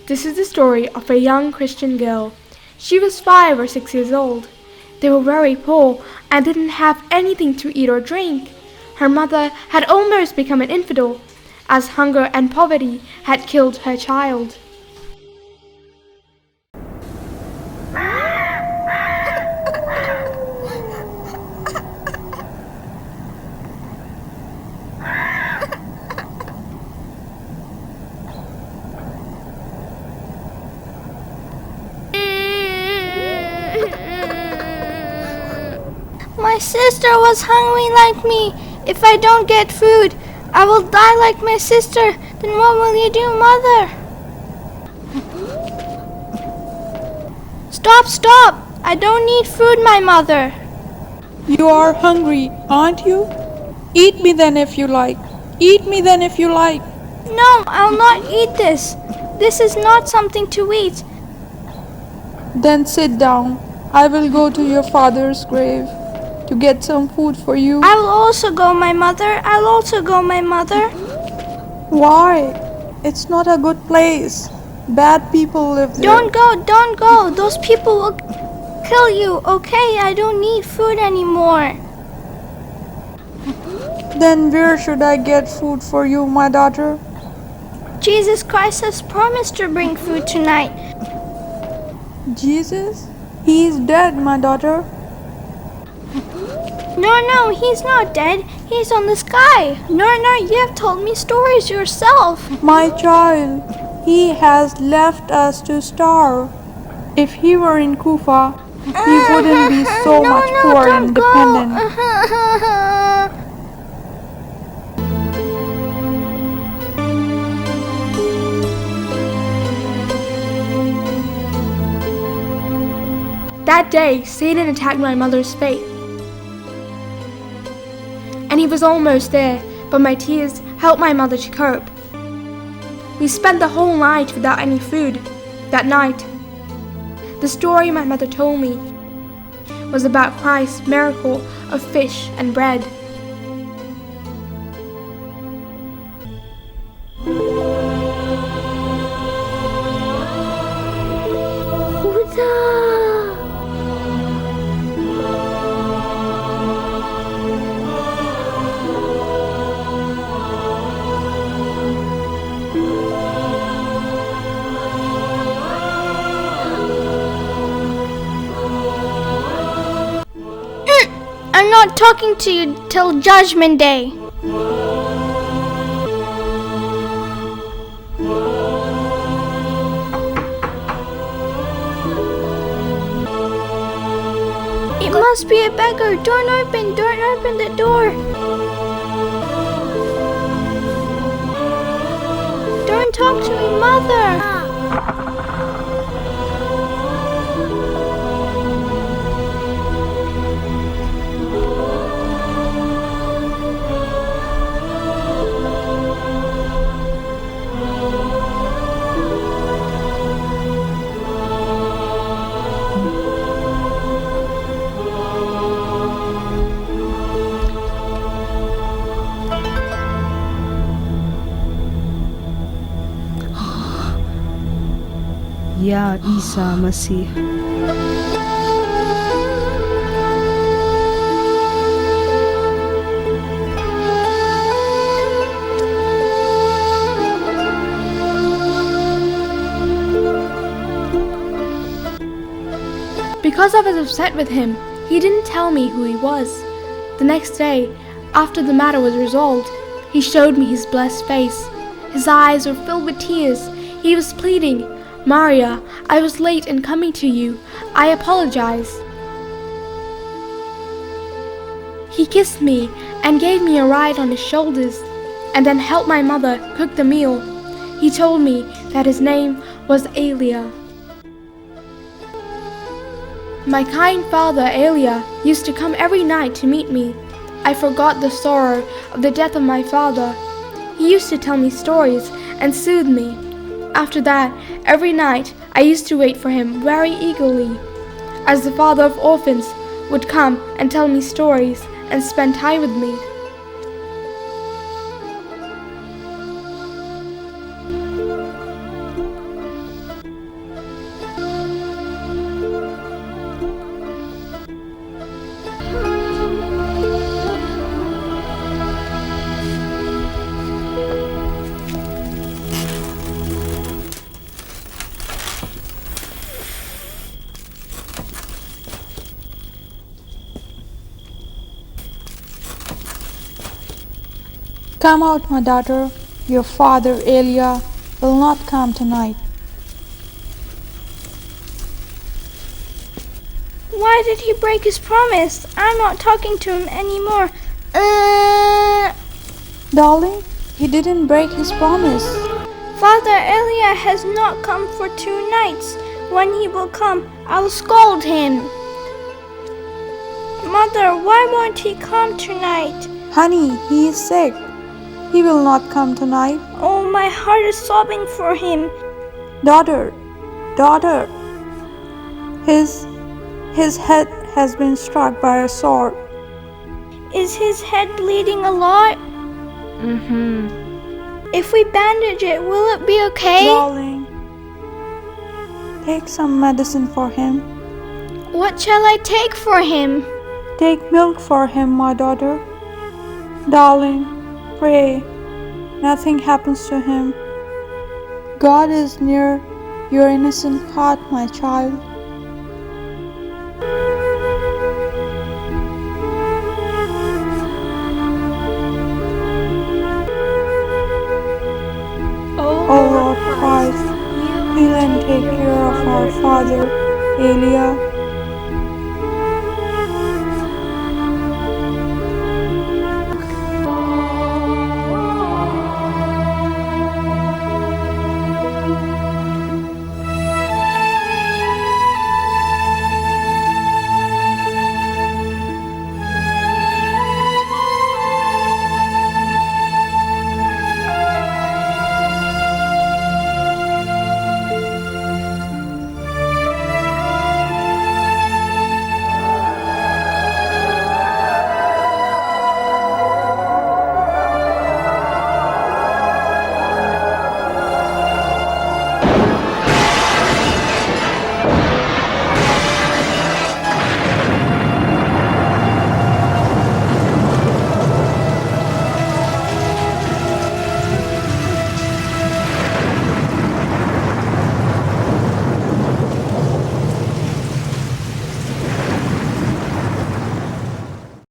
This is the story of a young Christian girl. She was 5 or 6 years old. They were very poor and didn't have anything to eat or drink. Her mother had almost become an infidel, as hunger and poverty had killed her child. My sister was hungry like me. If I don't get food, I will die like my sister. Then what will you do, Mother? Stop! I don't need food, my mother. You are hungry, aren't you? Eat me then if you like. Eat me then if you like. No, I'll not eat this. This is not something to eat. Then sit down. I will go to your father's grave to get some food for you. I will also go, my mother. I'll also go, my mother. Why? It's not a good place. Bad people live there. Don't go. Those people will kill you, okay? I don't need food anymore. Then where should I get food for you, my daughter? Jesus Christ has promised to bring food tonight. Jesus? He is dead, my daughter. No, he's not dead. He's on the sky. No, you have told me stories yourself. My child, he has left us to starve. If he were in Kufa, he wouldn't be so much poor and dependent. That day, Satan attacked my mother's faith. And he was almost there, but my tears helped my mother to cope. We spent the whole night without any food. That night, the story my mother told me was about Christ's miracle of fish and bread. I'm not talking to you till Judgment Day. It must be a beggar. Don't open the door. Don't talk to me, Mother. Ya Isa Masih. Because I was upset with him, he didn't tell me who he was. The next day, after the matter was resolved, he showed me his blessed face. His eyes were filled with tears. He was pleading, "Maria, I was late in coming to you. I apologize." He kissed me and gave me a ride on his shoulders, and then helped my mother cook the meal. He told me that his name was Elia. My kind father, Elia, used to come every night to meet me. I forgot the sorrow of the death of my father. He used to tell me stories and soothe me. After that, every night I used to wait for him very eagerly, as the father of orphans would come and tell me stories and spend time with me. Come out, my daughter. Your father, Elia, will not come tonight. Why did he break his promise? I'm not talking to him anymore. Darling, he didn't break his promise. Father Elia has not come for 2 nights. When he will come, I will scold him. Mother, why won't he come tonight? Honey, he is sick. He will not come tonight. Oh, my heart is sobbing for him. Daughter, his head has been struck by a sword. Is his head bleeding a lot? If we bandage it, will it be okay? Darling, take some medicine for him. What shall I take for him? Take milk for him, my daughter. Darling, pray nothing happens to him. God is near your innocent heart, my child. O Lord Christ, heal and take care of our father, Elia,